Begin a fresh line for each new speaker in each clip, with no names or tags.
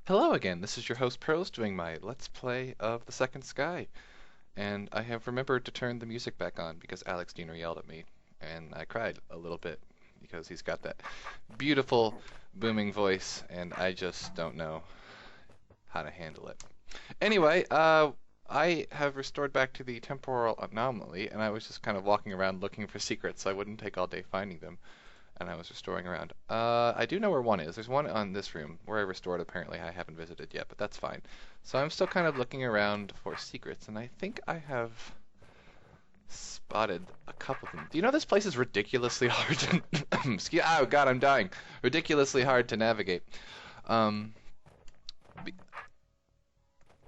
Hello again, this is your host Pros doing my Let's Play of The Second Sky. And I have remembered to turn the music back on because Alex Diener yelled at me. And I cried a little bit because he's got that beautiful booming voice and I just don't know how to handle it. Anyway, I have restored back to the temporal anomaly and I was just kind of walking around looking for secrets so I wouldn't take all day finding them. And I was restoring around. I do know where one is. There's one on this room where I restored. Apparently, I haven't visited yet, but that's fine. So I'm still kind of looking around for secrets, and I think I have spotted a couple of them. Do you know this place is ridiculously hard to... oh, God, I'm dying. Ridiculously hard to navigate. Um,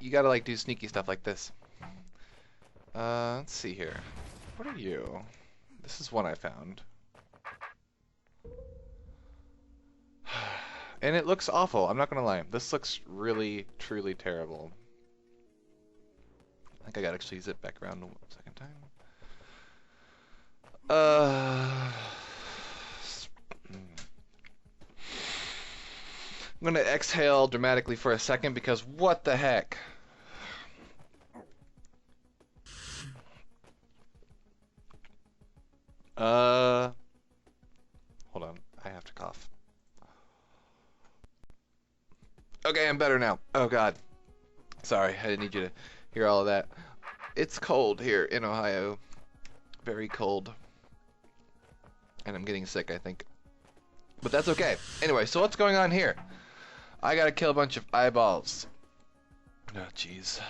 you gotta, like, do sneaky stuff like this. Let's see here. What are you? This is one I found. And it looks awful, I'm not gonna lie. This looks really, truly terrible. I think I gotta actually zip back around one second time. I'm gonna exhale dramatically for a second because what the heck? Hold on, I have to cough. Okay, I'm better now. Oh God. Sorry, I didn't need you to hear all of that. It's cold here in Ohio. Very cold. And I'm getting sick, I think. But that's okay. Anyway, so what's going on here? I gotta kill a bunch of eyeballs. Oh, jeez.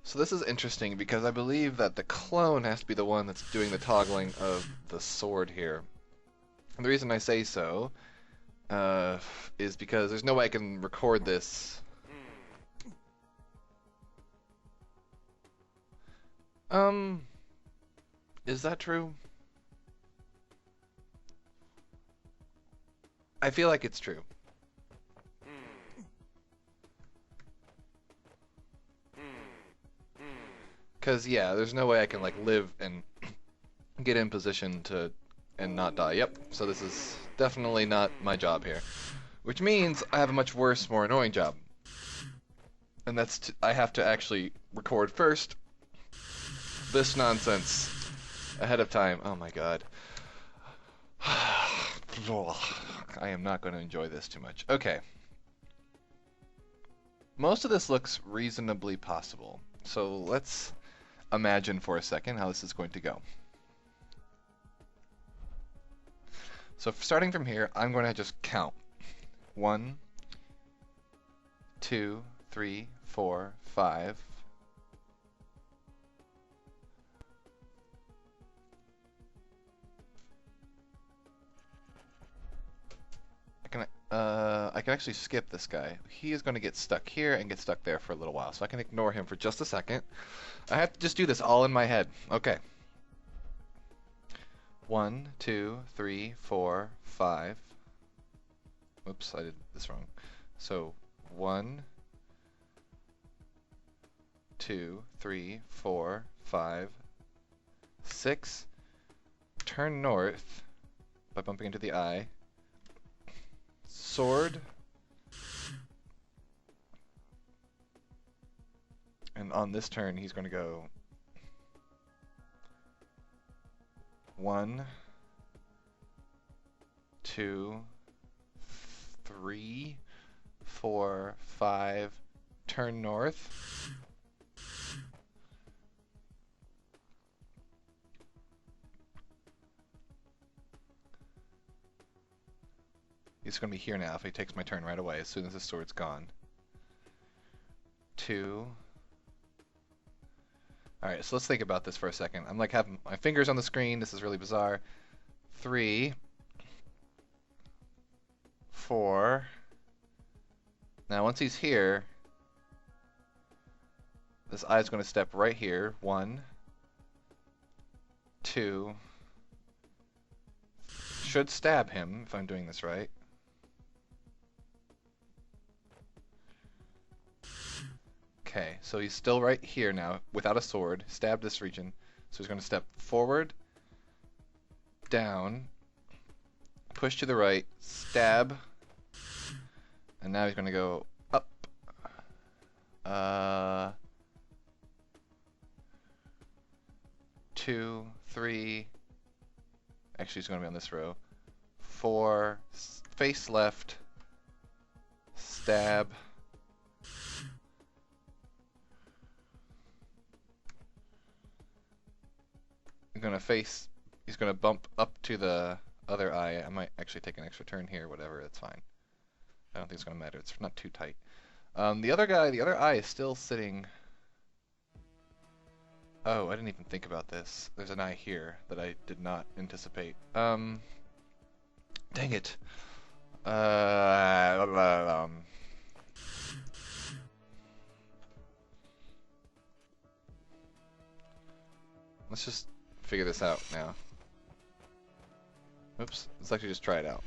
So this is interesting because I believe that the clone has to be the one that's doing the toggling of the sword here. And the reason I say so is because there's no way I can record this. Is that true? I feel like it's true. Because, yeah, there's no way I can, like, live and get in position to and not die. Yep, so this is definitely not my job here. Which means I have a much worse, more annoying job. And that's I have to actually record first this nonsense ahead of time. Oh my god. I am not going to enjoy this too much. Okay. Most of this looks reasonably possible. So let's imagine for a second how this is going to go. So starting from here, I'm going to just count. 1, 2, 3, 4, 5. I can actually skip this guy. He is going to get stuck here and get stuck there for a little while, so I can ignore him for just a second. I have to just do this all in my head. Okay. 1, 2, 3, 4, 5. Oops, I did this wrong. So 1, 2, 3, 4, 5, 6. Turn north by bumping into the eye. Sword. And on this turn, he's going to go 1, 2, 3, 4, 5. Turn north. He's going to be here now if he takes my turn right away as soon as the sword's gone. 2. Alright, so let's think about this for a second. I'm like having my fingers on the screen. This is really bizarre. 3. 4. Now once he's here, this eye's going to step right here. 1. 2. Should stab him if I'm doing this right. Okay, so he's still right here now, without a sword, stabbed this region. So he's going to step forward, down, push to the right, stab, and now he's going to go up. 2, 3. Actually, he's going to be on this row. 4, face left, stab. I'm going to face, he's going to bump up to the other eye. I might actually take an extra turn here, whatever, that's fine. I don't think it's going to matter, it's not too tight. The other guy, the other eye is still sitting. Oh, I didn't even think about this. There's an eye here that I did not anticipate. Dang it. Let's just figure this out now. Oops, let's actually just try it out.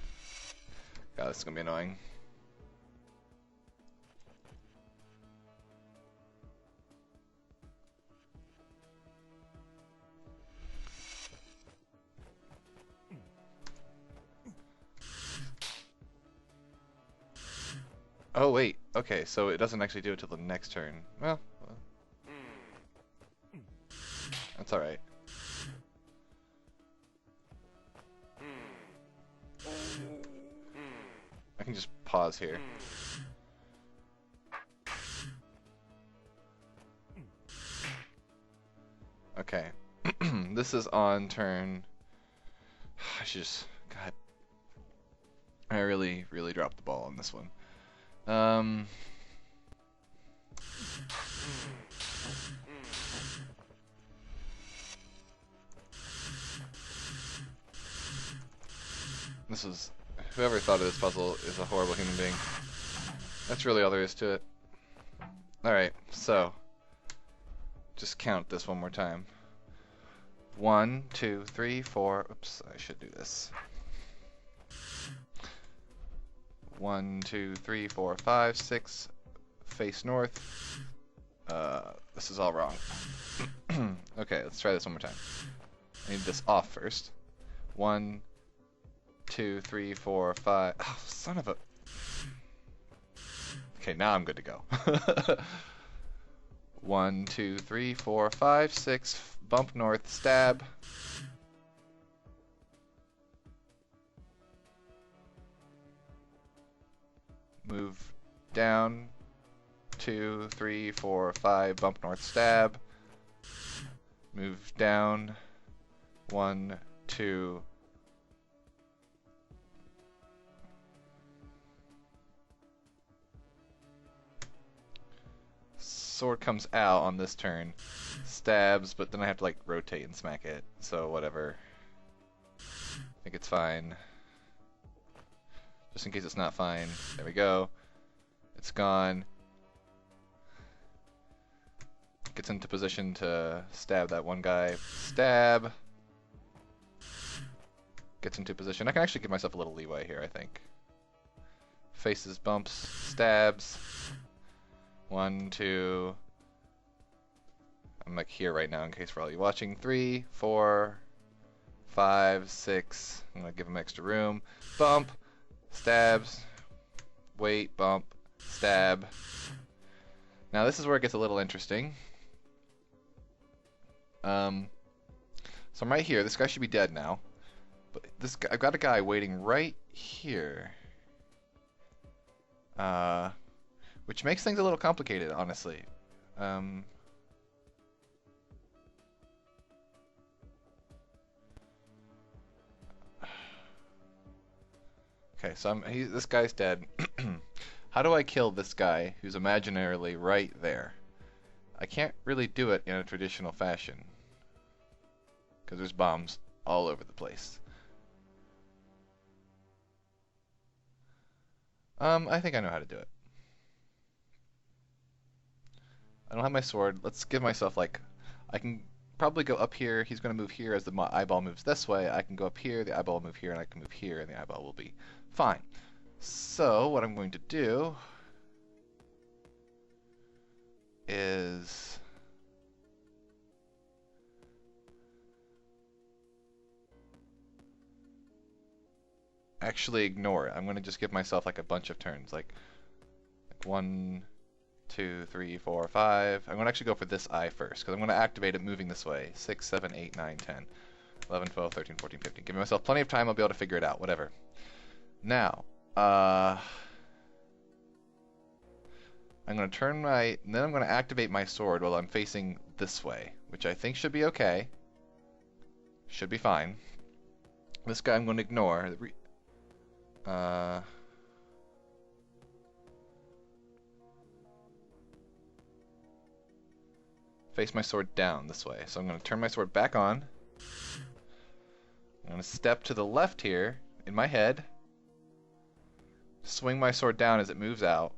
God, this is gonna be annoying. Oh wait, okay, so it doesn't actually do it till the next turn. Well, that's alright. I can just pause here. Okay. This is on turn. I should just. God. I really dropped the ball on this one. This is. Whoever thought of this puzzle is a horrible human being. That's really all there is to it. Alright, so. Just count this one more time. 1, 2, 3, 4. Oops, I should do this. 1, 2, 3, 4, 5, 6. Face north. This is all wrong. Okay, let's try this one more time. I need this off first. 1, 2, 3, 4, 5. Oh, son of a. Okay, now I'm good to go. 1, 2, 3, 4, 5, 6. Bump north, stab. Move down. 2, 3, 4, 5. Bump north, stab. Move down. 1, 2. Sword comes out on this turn. Stabs, but then I have to like rotate and smack it. So whatever. I think it's fine. Just in case it's not fine. There we go. It's gone. Gets into position to stab that one guy. Stab. Gets into position. I can actually give myself a little leeway here, I think. Faces, bumps, stabs. 1, 2. I'm like here right now in case for all you watching. 3, 4, 5, 6. I'm gonna give him extra room. Bump. Stabs. Wait. Bump. Stab. Now this is where it gets a little interesting. So I'm right here. This guy should be dead now. But this guy, I've got a guy waiting right here. Which makes things a little complicated, honestly. Okay, so this guy's dead. How do I kill this guy who's imaginarily right there? I can't really do it in a traditional fashion. Because there's bombs all over the place. I think I know how to do it. I don't have my sword. Let's give myself, like, I can probably go up here. He's going to move here as the eyeball moves this way. I can go up here, the eyeball will move here, and I can move here, and the eyeball will be fine. So, what I'm going to do is actually ignore it. I'm going to just give myself like a bunch of turns, like 1, 2, 3, 4, 5. I'm going to actually go for this eye first, because I'm going to activate it moving this way. 6, 7, 8, 9, 10, 11, 12, 13, 14, 15. Giving myself plenty of time, I'll be able to figure it out, whatever. Now, I'm going to turn my, then I'm going to activate my sword while I'm facing this way, which I think should be okay. Should be fine. This guy I'm going to ignore. Face my sword down this way. So I'm going to turn my sword back on. I'm going to step to the left here in my head. Swing my sword down as it moves out.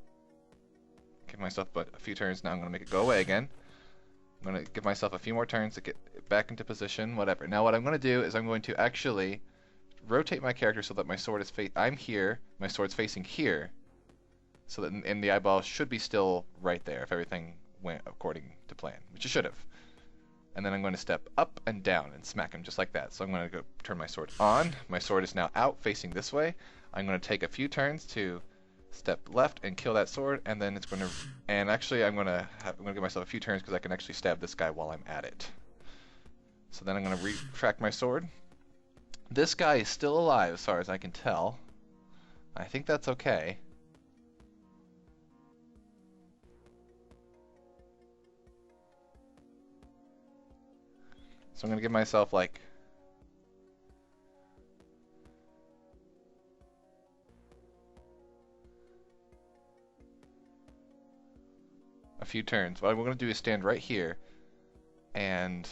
Give myself but a few turns. Now I'm going to make it go away again. I'm going to give myself a few more turns to get it back into position, whatever. Now what I'm going to do is I'm going to actually rotate my character so that my sword is I'm here, my sword's facing here, so that and the eyeball should be still right there if everything went according to plan, which it should have. And then I'm going to step up and down and smack him just like that. So I'm going to go turn my sword on. My sword is now out facing this way. I'm going to take a few turns to step left and kill that sword, and then it's going to, and actually I'm going to give myself a few turns because I can actually stab this guy while I'm at it. So then I'm going to retract my sword. This guy is still alive as far as I can tell. I think that's okay. So I'm going to give myself like a few turns. What I'm going to do is stand right here and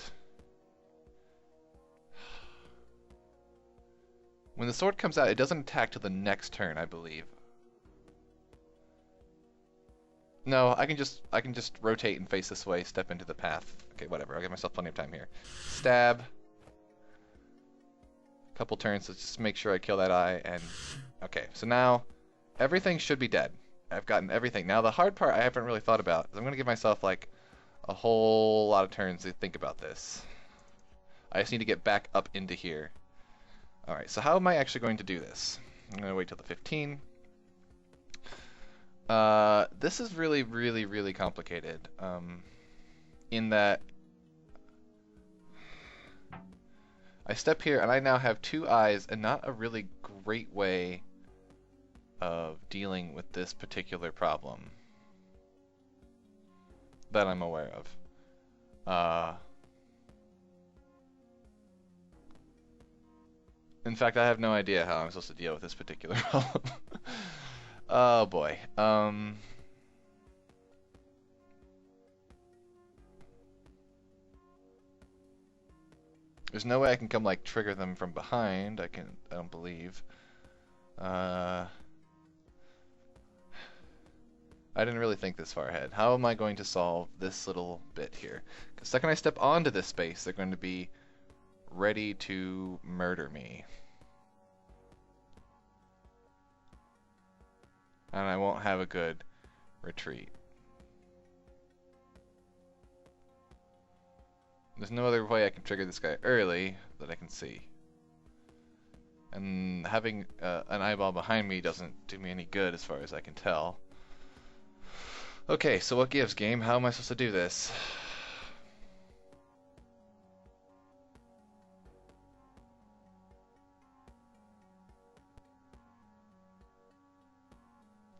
when the sword comes out, it doesn't attack till the next turn, I believe. No, I can just rotate and face this way, step into the path. Okay, whatever. I'll give myself plenty of time here. Stab. Couple turns to just make sure I kill that eye, and okay. So now everything should be dead. I've gotten everything. Now the hard part I haven't really thought about is I'm going to give myself like a whole lot of turns to think about this. I just need to get back up into here. Alright, so how am I actually going to do this? I'm going to wait till the 15. This is really, really, really complicated. In that I step here and I now have two eyes and not a really great way of dealing with this particular problem that I'm aware of. In fact, I have no idea how I'm supposed to deal with this particular problem. Oh boy. There's no way I can come like trigger them from behind. I don't believe. I didn't really think this far ahead. How am I going to solve this little bit here? The second I step onto this space, they're going to be ready to murder me. And I won't have a good retreat. There's no other way I can trigger this guy early that I can see. And having an eyeball behind me doesn't do me any good as far as I can tell. Okay, so what gives, game? How am I supposed to do this?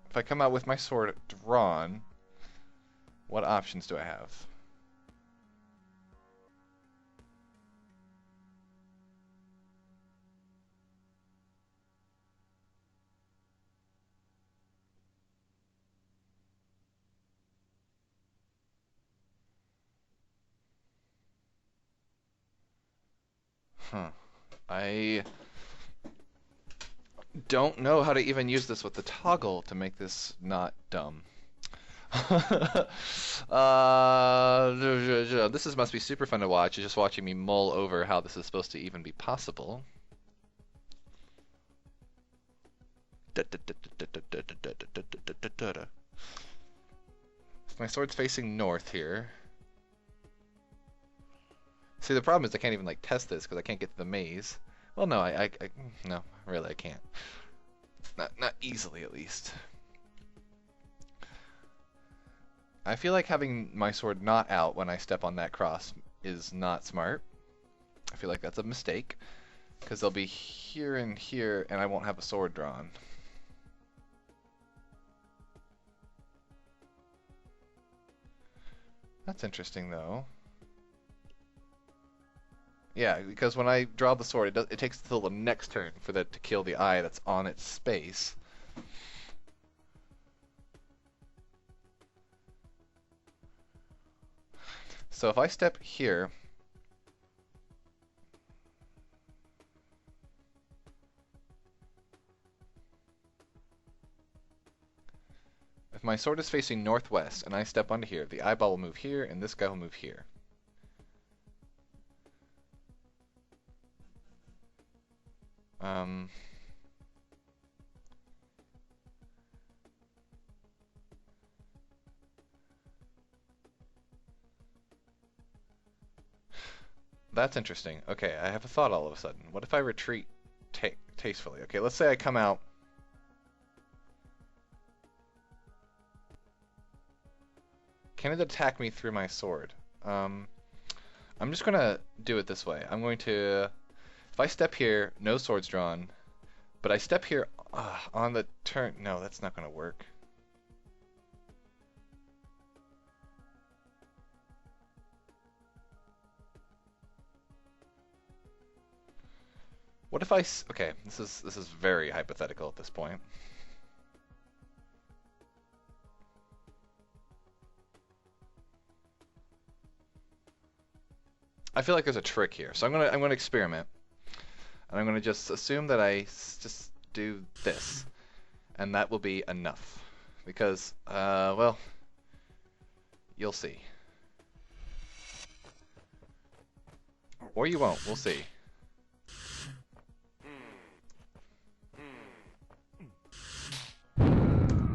If I come out with my sword drawn, what options do I have? Huh. I don't know how to even use this with the toggle to make this not dumb. This must be super fun to watch. Just watching me mull over how this is supposed to even be possible. My sword's facing north here. See, the problem is I can't even like test this because I can't get to the maze. Well, no, no, really, I can't. Not easily, at least. I feel like having my sword not out when I step on that cross is not smart. I feel like that's a mistake, because they'll be here and here, and I won't have a sword drawn. That's interesting, though. Yeah, because when I draw the sword, it takes until the next turn for that to kill the eye that's on its space. So if I step here, if my sword is facing northwest and I step onto here, the eyeball will move here and this guy will move here. That's interesting. Okay, I have a thought all of a sudden. What if I retreat tastefully? Okay, let's say I come out. Can it attack me through my sword? I'm just gonna do it this way. I'm going to, if I step here, no sword's drawn, but I step here on the turn. No, that's not gonna work. What if I? Okay, this is very hypothetical at this point. I feel like there's a trick here, so I'm gonna experiment, and I'm gonna just assume that I just do this, and that will be enough, because well, you'll see, or you won't. We'll see.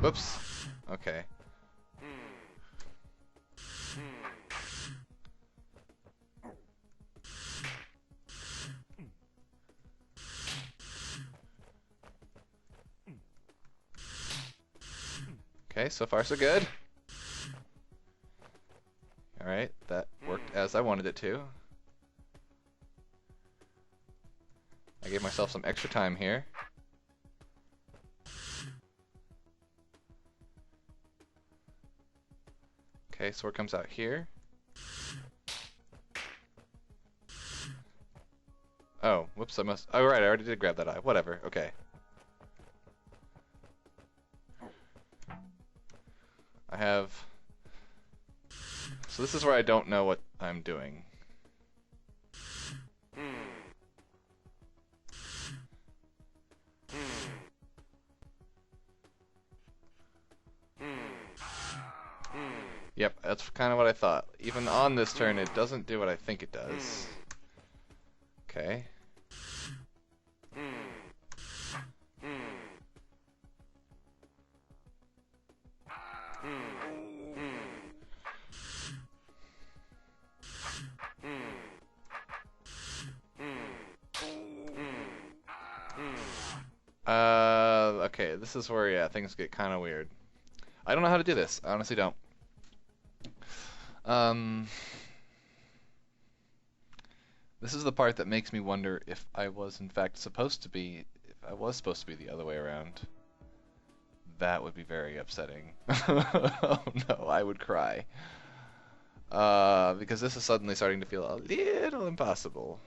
Whoops. Okay. Okay, so far so good. Alright, that worked as I wanted it to. I gave myself some extra time here. Okay, sword comes out here. Oh, whoops, I must... Oh, right, I already did grab that eye. Whatever, okay. I have... So this is where I don't know what I'm doing. Yep, that's kind of what I thought. Even on this turn, it doesn't do what I think it does. Okay. Okay, this is where, yeah, things get kind of weird. I don't know how to do this. I honestly don't. This is the part that makes me wonder if I was in fact supposed to be, if I was supposed to be the other way around. That would be very upsetting. Oh no, I would cry. Because this is suddenly starting to feel a little impossible.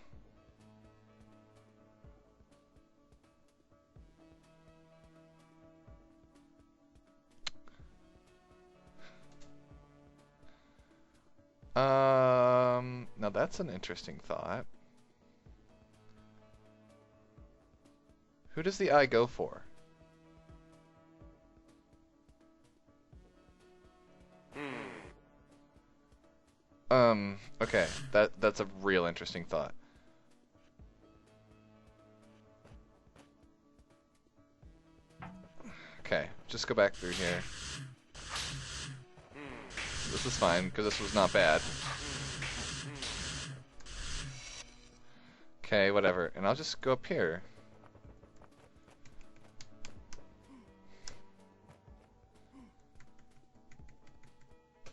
Now that's an interesting thought. Who does the eye go for? Okay, that's a real interesting thought. Okay, just go back through here. This is fine, because this was not bad. Okay, whatever. And I'll just go up here.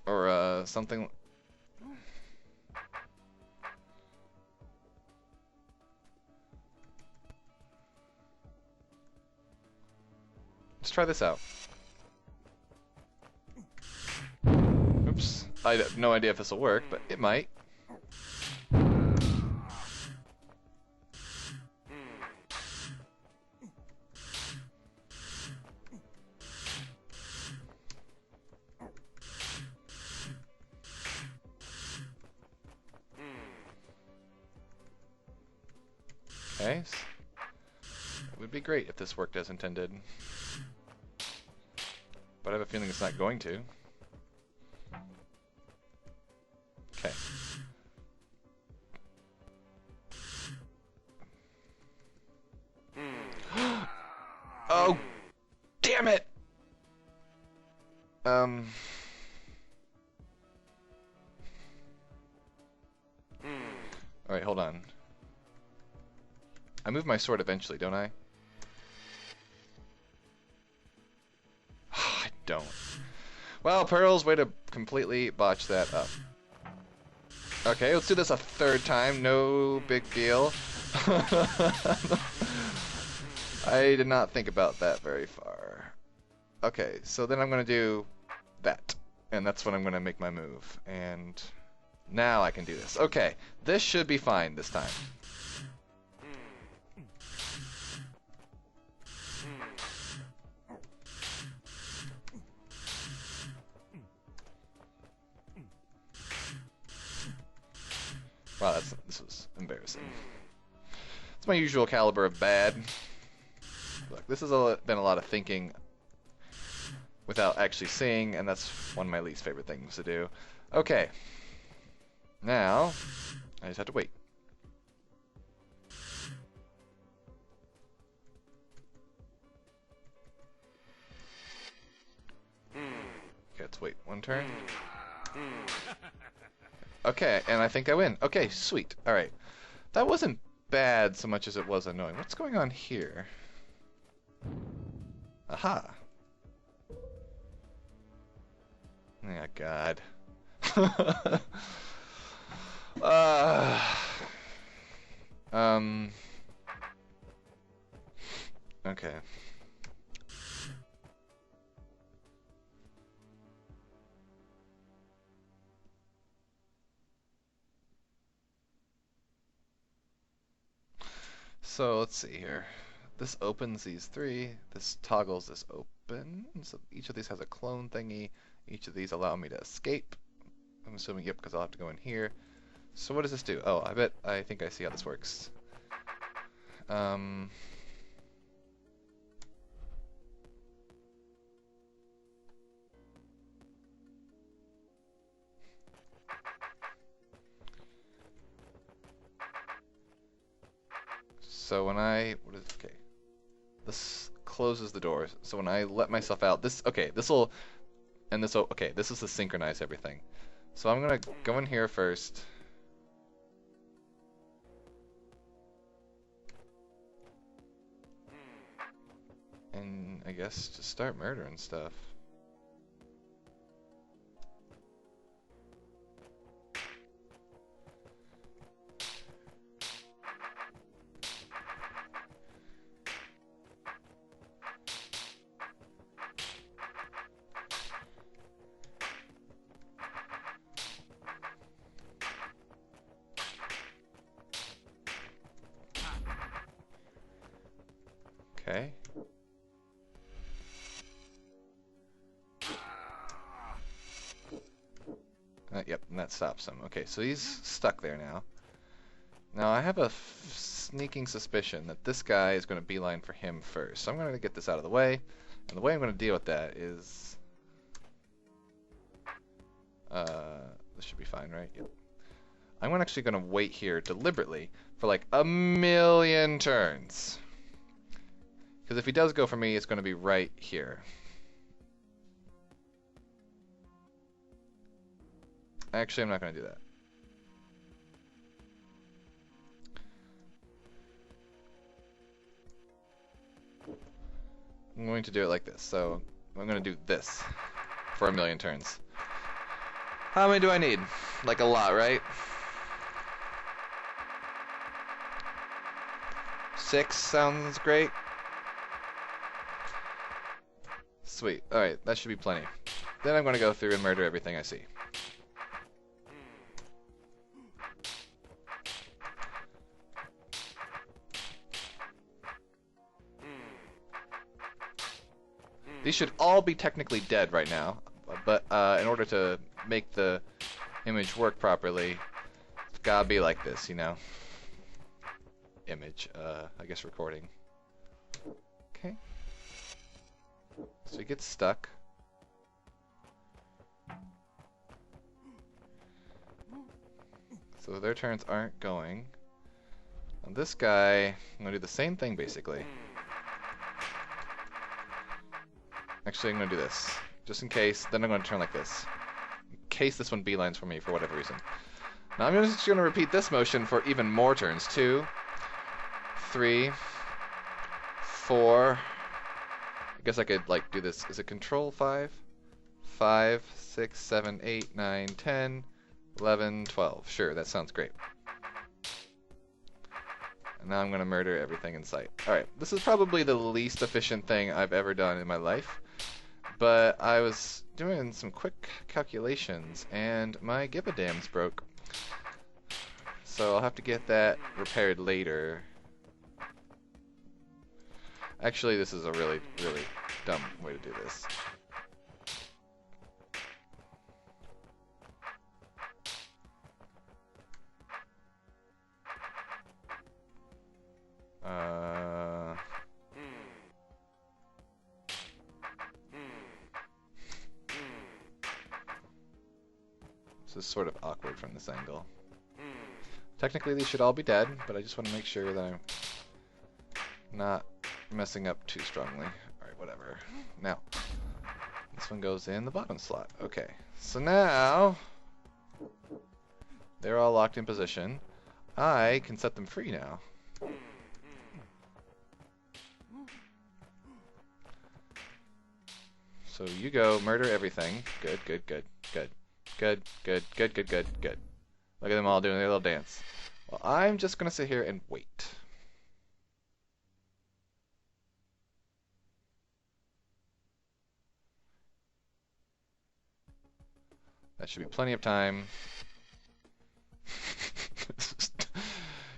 Or, something... Let's try this out. Oops. I have no idea if this will work, but it might. Okay. It would be great if this worked as intended. But I have a feeling it's not going to. Okay. Oh, damn it! Alright, hold on. I move my sword eventually, don't I? I don't. Well, Pearl's way to completely botch that up. Okay, let's do this a third time. No big deal. I did not think about that very far. Okay, so then I'm going to do that. And that's when I'm going to make my move. And now I can do this. Okay, this should be fine this time. Wow, this was embarrassing. It's my usual caliber of bad. Look, this has been a lot of thinking without actually seeing, and that's one of my least favorite things to do. Okay. Now, I just have to wait. Okay, let's wait one turn. Okay, and I think I win. Okay, sweet. Alright. That wasn't bad so much as it was annoying. What's going on here? Aha. Oh, God. Okay. So let's see here. This opens these three. This toggles this open. So each of these has a clone thingy. Each of these allow me to escape. I'm assuming, yep, because I'll have to go in here. So what does this do? Oh, I think I see how this works. So when okay. This closes the door. So when I let myself out, this will okay, this is to synchronize everything. So I'm gonna go in here first. And I guess just start murdering stuff. Okay. Yep, and that stops him. Okay, so he's stuck there now. Now I have a sneaking suspicion that this guy is going to beeline for him first. So I'm going to get this out of the way. And the way I'm going to deal with that is... this should be fine, right? Yep. I'm actually going to wait here deliberately for like a million turns. Because if he does go for me, it's going to be right here. Actually, I'm not going to do that. I'm going to do it like this. So I'm going to do this for 1,000,000 turns. How many do I need? Like a lot, right? 6 sounds great. Sweet. Alright, that should be plenty. Then I'm going to go through and murder everything I see. These should all be technically dead right now, but in order to make the image work properly, it's gotta be like this, you know? Image, I guess recording. Okay. So he gets stuck. So their turns aren't going. On this guy, I'm gonna do the same thing basically. Actually, I'm going to do this, just in case. Then I'm going to turn like this, in case this one beelines for me for whatever reason. Now I'm just going to repeat this motion for even more turns. 2, 3, 4. I guess I could like do this. Is it control 5? 5, 6, 7, 8, 9, 10, 11, 12. Sure, that sounds great. And now I'm going to murder everything in sight. Alright, this is probably the least efficient thing I've ever done in my life. But I was doing some quick calculations, and my Gibba-Dams broke. So I'll have to get that repaired later. Actually, this is a really, really dumb way to do this. This is sort of awkward from this angle. Technically these should all be dead, but I just want to make sure that I'm not messing up too strongly. Alright, whatever. Now, this one goes in the bottom slot. Okay, so now they're all locked in position. I can set them free now. So you go murder everything. Good, good, good, good. Good, good, good, good, good, good. Look at them all doing their little dance. Well, I'm just gonna sit here and wait. That should be plenty of time.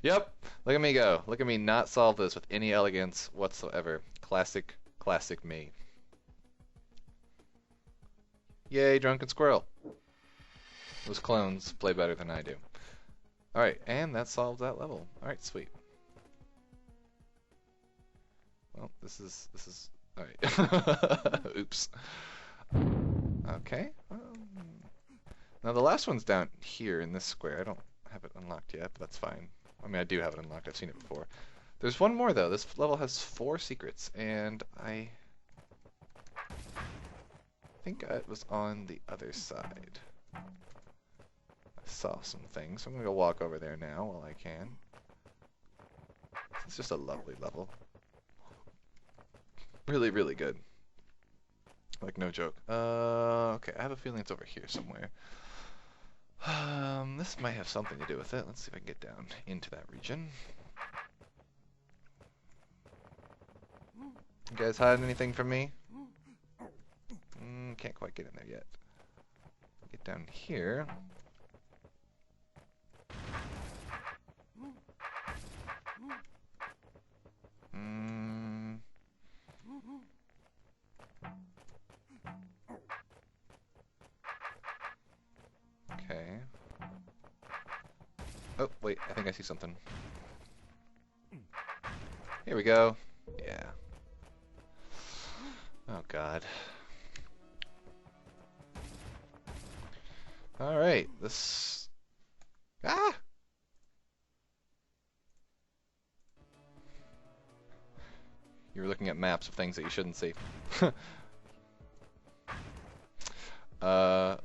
Yep, look at me go. Look at me not solve this with any elegance whatsoever. Classic, classic me. Yay, drunken squirrel. Those clones play better than I do. Alright, and that solves that level. Alright, sweet. Well, this is alright. Oops. Okay. Now the last one's down here in this square. I don't have it unlocked yet, but that's fine. I mean, I do have it unlocked. I've seen it before. There's one more though. This level has 4 secrets, and I think it was on the other side. I saw some things, so I'm gonna go walk over there now while I can. It's just a lovely level. Really, really good. Like, no joke. Okay, I have a feeling it's over here somewhere. This might have something to do with it. Let's see if I can get down into that region. You guys hide anything from me? Can't quite get in there yet. Get down here. Okay. Oh, wait, I think I see something. Here we go. Yeah. Oh, God. Alright, this... Ah! You were looking at maps of things that you shouldn't see.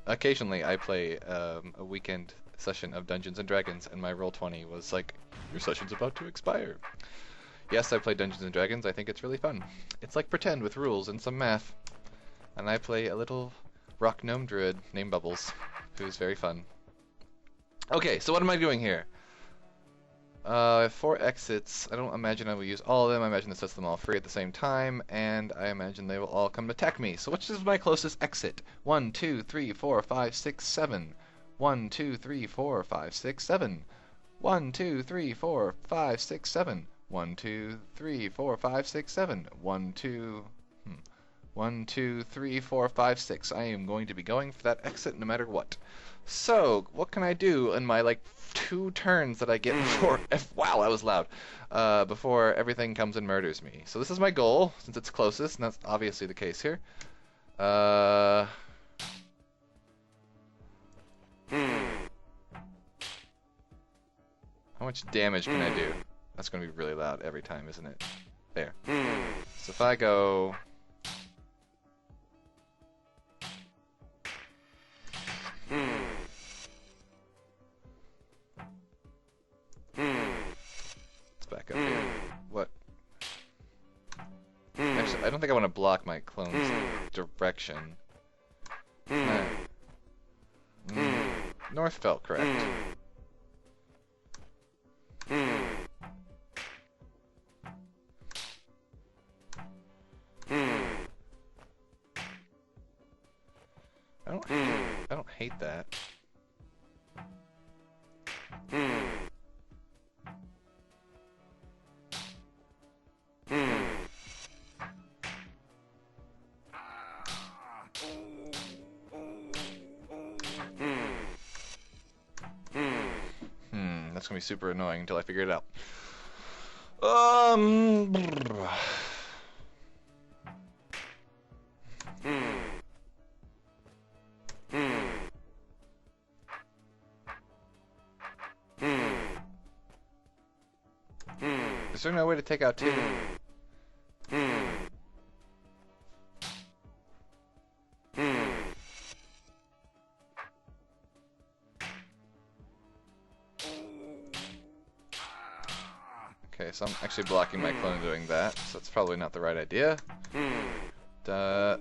Occasionally I play a weekend session of Dungeons and Dragons, and my Roll20 was like, your session's about to expire. Yes, I play Dungeons and Dragons. I think it's really fun. It's like pretend with rules and some math. And I play a little rock gnome druid named Bubbles, who's very fun. Okay, so what am I doing here? 4 exits. I don't imagine I will use all of them. I imagine this sets them all free at the same time, and I imagine they will all come to attack me. So which is my closest exit? 1, 2, 3, 4, 5, 6, 7. 1, 2, 3, 4, 5, 6, 7. 1, 2, 3, 4, 5, 6, 7. 1, 2, 3, 4, 5, 6, 7. 1, 2... 1, 2, 3, 4, 5, 6. I am going to be going for that exit no matter what. So, what can I do in my, like, 2 turns that I get before... wow, that was loud. Before everything comes and murders me. So this is my goal, since it's closest, and that's obviously the case here. How much damage can I do? That's going to be really loud every time, isn't it? There. So if I go... Let's back up here. What? Actually, I don't think I want to block my clone's direction. North felt correct. I don't hate that. That's gonna be super annoying until I figure it out. Is there no way to take out 2? Okay, so I'm actually blocking my clone doing that, so it's probably not the right idea. Duh.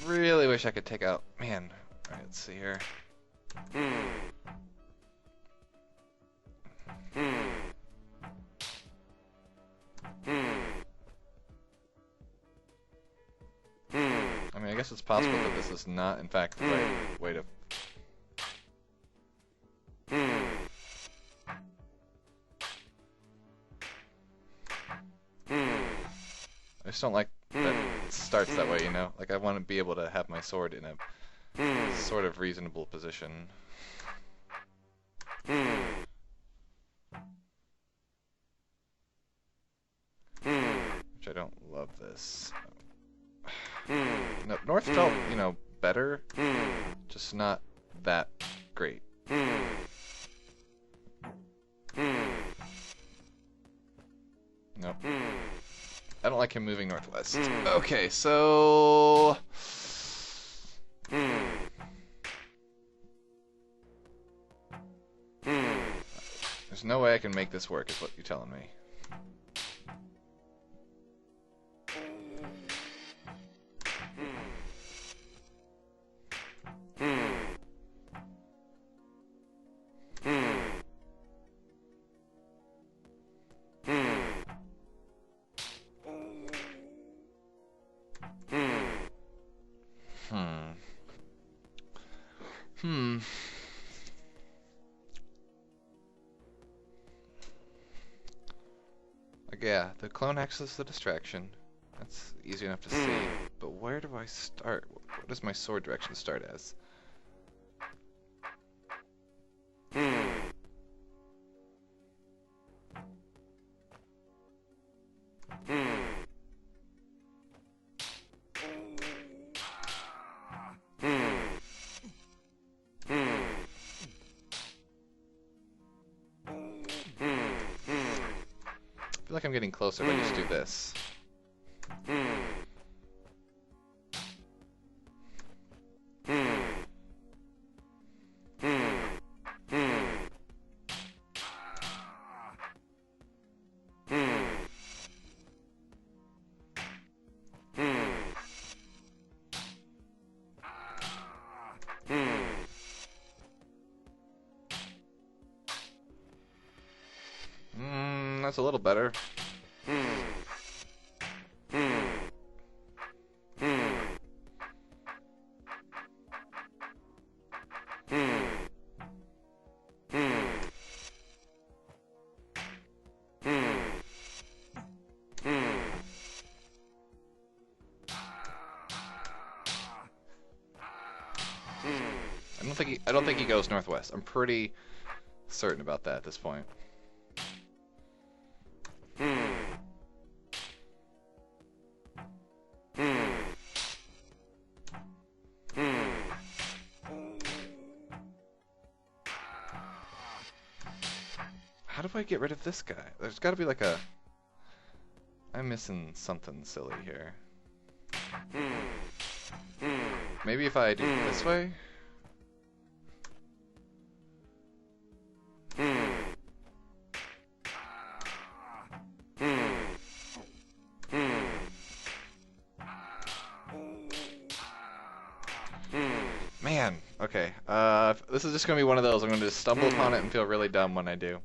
Really wish I could take out... Man, alright, let's see here. I mean, I guess it's possible that this is not, in fact, the right way to... I just don't like that it starts that way, you know? Like, I want to be able to have my sword in a sort of reasonable position. Which I don't love this. No, North felt, you know, better, just not that great. Nope. I don't like him moving northwest. Okay, so... There's no way I can make this work, is what you're telling me. Like, yeah, the clone acts as the distraction. That's easy enough to see. But where do I start? What does my sword direction start as? like I'm getting closer if I just do this. That's a little better. I don't think he goes northwest. I'm pretty certain about that at this point. How do I get rid of this guy? There's got to be like a... I'm missing something silly here. Maybe if I do it this way? Man, okay. This is just going to be one of those. I'm going to just stumble upon it and feel really dumb when I do.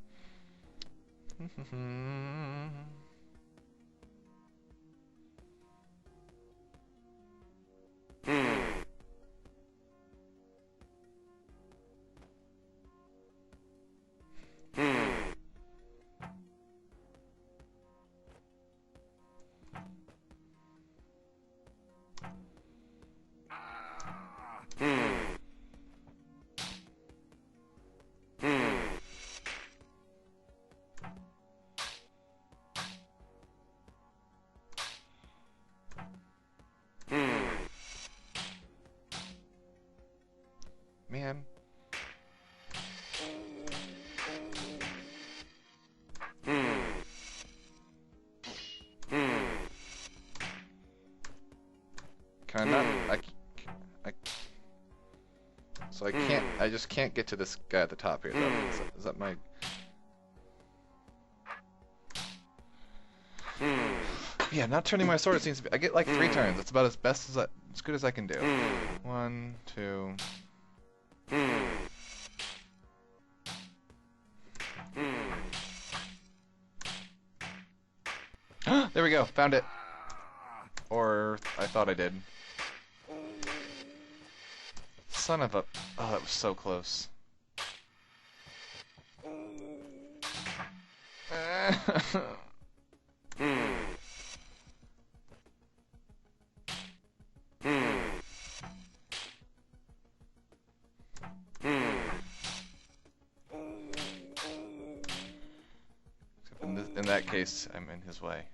Man. Can I not? So I can't. I just can't get to this guy at the top here. Is that my? Yeah, not turning my sword seems to be. I get like 3 turns. That's about as good as I can do. 1, 2. There we go, found it. Or I thought I did. Son of a... Oh, that was so close. In that case, I'm in his way.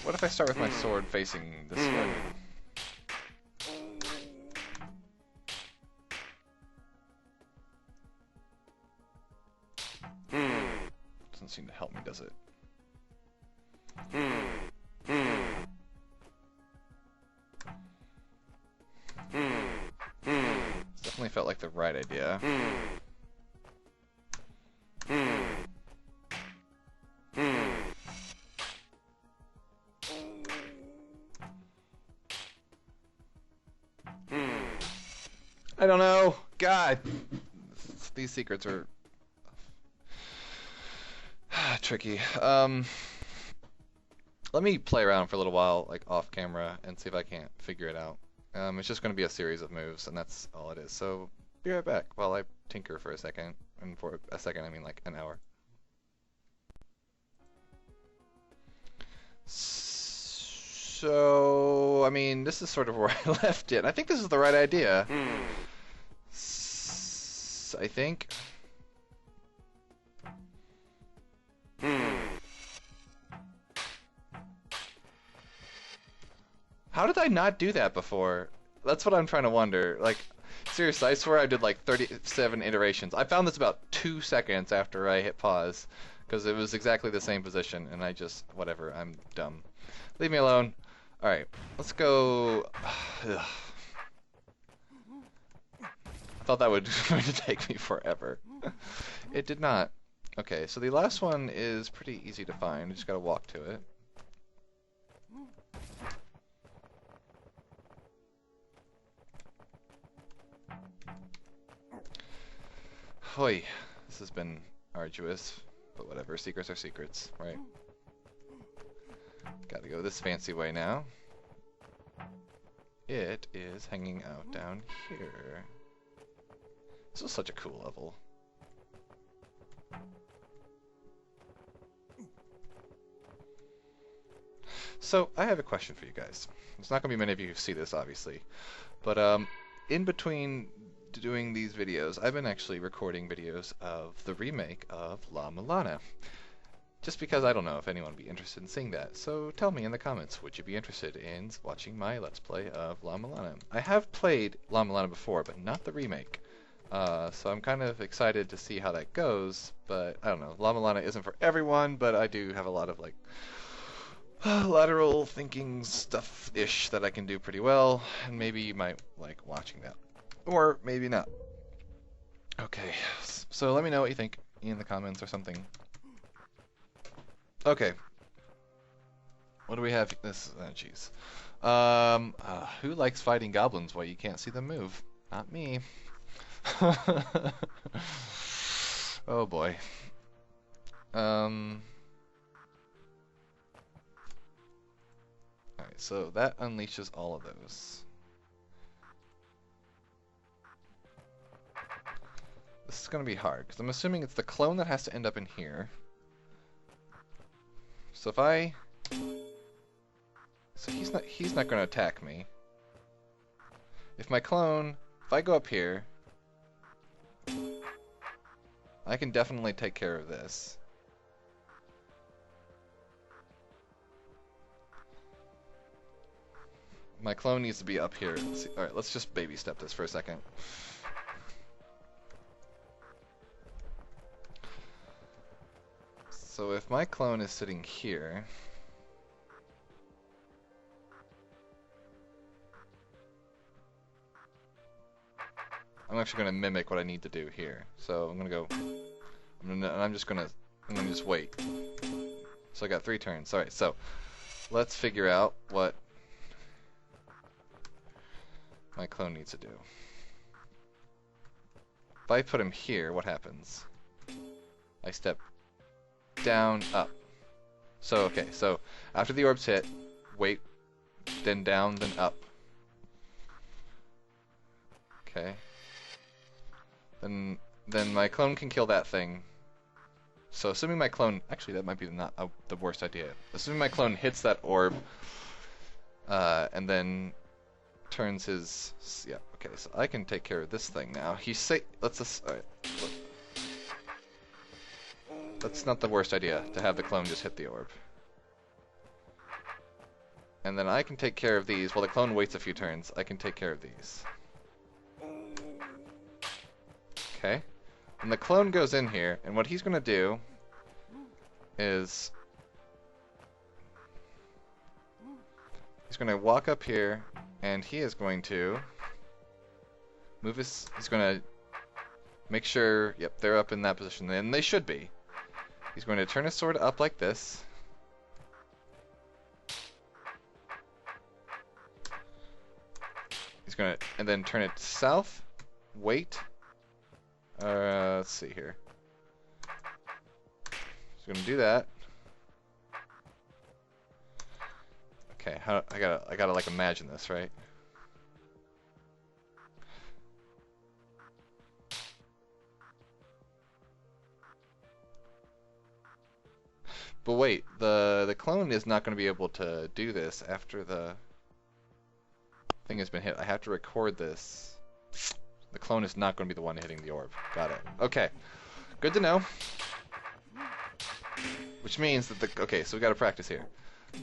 What if I start with my sword facing this way? Doesn't seem to help me, does it? Definitely felt like the right idea. I don't know. God, these secrets are tricky. Let me play around for a little while, like off camera, and see if I can't figure it out. It's just going to be a series of moves, and that's all it is. So be right back while I tinker for a second, and for a second I mean like an hour. So, I mean, this is sort of where I left it. And I think this is the right idea. I think. How did I not do that before? That's what I'm trying to wonder. Like, seriously, I swear I did like 37 iterations. I found this about 2 seconds after I hit pause, because it was exactly the same position, and I just, whatever, I'm dumb. Leave me alone. Alright, let's go. Ugh. I thought that would going to take me forever. It did not. Okay, so the last one is pretty easy to find. You just gotta walk to it. Hoi, this has been arduous, but whatever. Secrets are secrets, right? Gotta go this fancy way now. It is hanging out down here. This is such a cool level. So, I have a question for you guys. There's not going to be many of you who see this, obviously. But, in between doing these videos, I've been actually recording videos of the remake of La Mulana. Just because I don't know if anyone would be interested in seeing that. So tell me in the comments, would you be interested in watching my Let's Play of La Mulana? I have played La Mulana before, but not the remake. So I'm kind of excited to see how that goes, but I don't know. La Mulana isn't for everyone, but I do have a lot of like lateral thinking stuff-ish that I can do pretty well, and maybe you might like watching that. Or maybe not. Okay, so let me know what you think in the comments or something. Okay. What do we have? This, oh jeez. Who likes fighting goblins while you can't see them move? Not me. Oh boy. Alright, so that unleashes all of those. This is gonna be hard, because I'm assuming it's the clone that has to end up in here. So if I... So he's not gonna attack me. If my clone, if I go up here, I can definitely take care of this. My clone needs to be up here. Alright, let's just baby step this for a second. So if my clone is sitting here, I'm actually going to mimic what I need to do here. So I'm going to go, I'm just going to just wait. So I got 3 turns. Alright, so let's figure out what my clone needs to do. If I put him here, what happens? I step down, up. So, okay, so after the orbs hit, wait, then down, then up. Okay. Then my clone can kill that thing. So assuming my clone, actually that might be not the worst idea. Assuming my clone hits that orb, and then turns his, yeah, okay, so I can take care of this thing now. He's safe, let's just, alright. That's not the worst idea, to have the clone just hit the orb. And then I can take care of these. While the clone waits a few turns, I can take care of these. Okay. And the clone goes in here, and what he's going to do is... he's going to walk up here, and he is going to move his... he's going to make sure, yep, they're up in that position, and they should be. He's going to turn his sword up like this. He's going to, and then turn it south, wait. Let's see here. He's going to do that. Okay, how, I gotta like imagine this, right? But wait, the clone is not going to be able to do this after the thing has been hit. I have to record this. The clone is not going to be the one hitting the orb. Got it. Okay. Good to know. Which means that okay, so we got to practice here.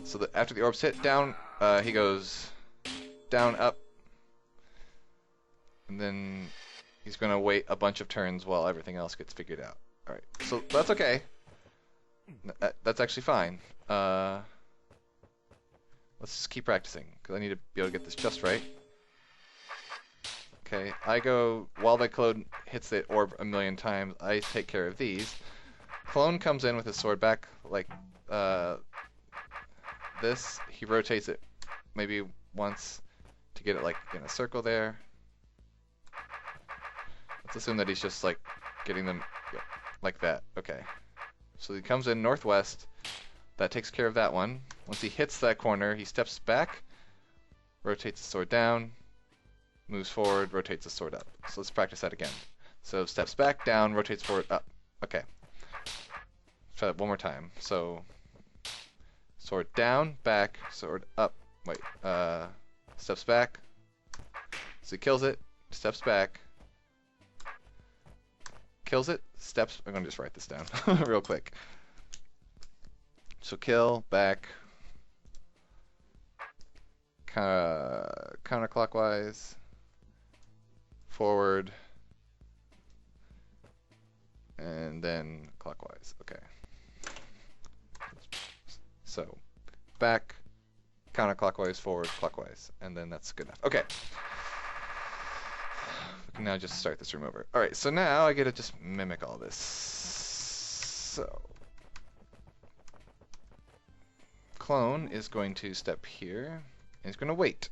So after the orb's hit down, he goes down, up. And then he's going to wait a bunch of turns while everything else gets figured out. Alright, so that's okay. That's actually fine. Let's just keep practicing, because I need to be able to get this just right. Okay, I go, while the clone hits the orb a million times, I take care of these. Clone comes in with his sword back, like this. He rotates it maybe once to get it like in a circle there. Let's assume that he's just like getting them like that. Okay. So he comes in northwest. That takes care of that one. Once he hits that corner, he steps back, rotates the sword down, moves forward, rotates the sword up. So let's practice that again. So steps back, down, rotates forward, up. Okay. Try that one more time. So sword down, back, sword up. Wait. Steps back. So he kills it, steps back, kills it, steps. I'm gonna just write this down real quick. So kill, back, counterclockwise, forward, and then clockwise. Okay. So back, counterclockwise, forward, clockwise, and then that's good enough. Okay. We can now just start this room over. Alright, so now I get to just mimic all this. So clone is going to step here, and he's going to wait.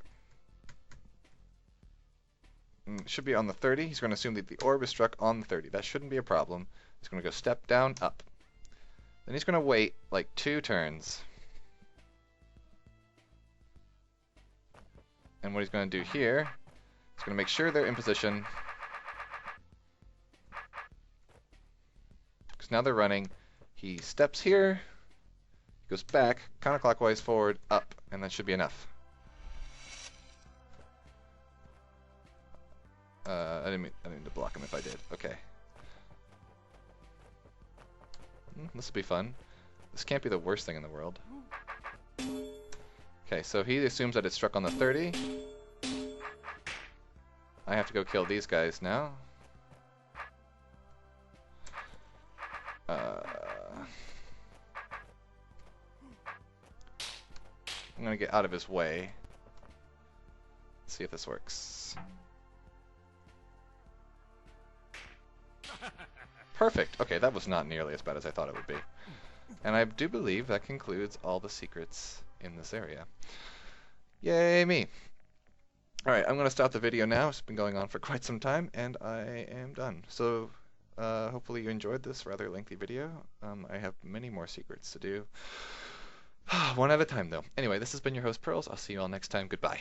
It should be on the 30. He's going to assume that the orb is struck on the 30. That shouldn't be a problem. He's going to go step down, up. Then he's going to wait like 2 turns. And what he's going to do here, he's going to make sure they're in position. Because now they're running. He steps here, goes back, counterclockwise, forward, up, and that should be enough. I didn't mean to block him if I did. Okay. This will be fun. This can't be the worst thing in the world. Okay, so he assumes that it's struck on the 30. I have to go kill these guys now. I'm gonna get out of his way. Let's see if this works. Perfect. Okay, that was not nearly as bad as I thought it would be. And I do believe that concludes all the secrets in this area. Yay me! Alright, I'm going to stop the video now. It's been going on for quite some time, and I am done. So, hopefully you enjoyed this rather lengthy video. I have many more secrets to do. One at a time, though. Anyway, this has been your host, Pearls. I'll see you all next time. Goodbye.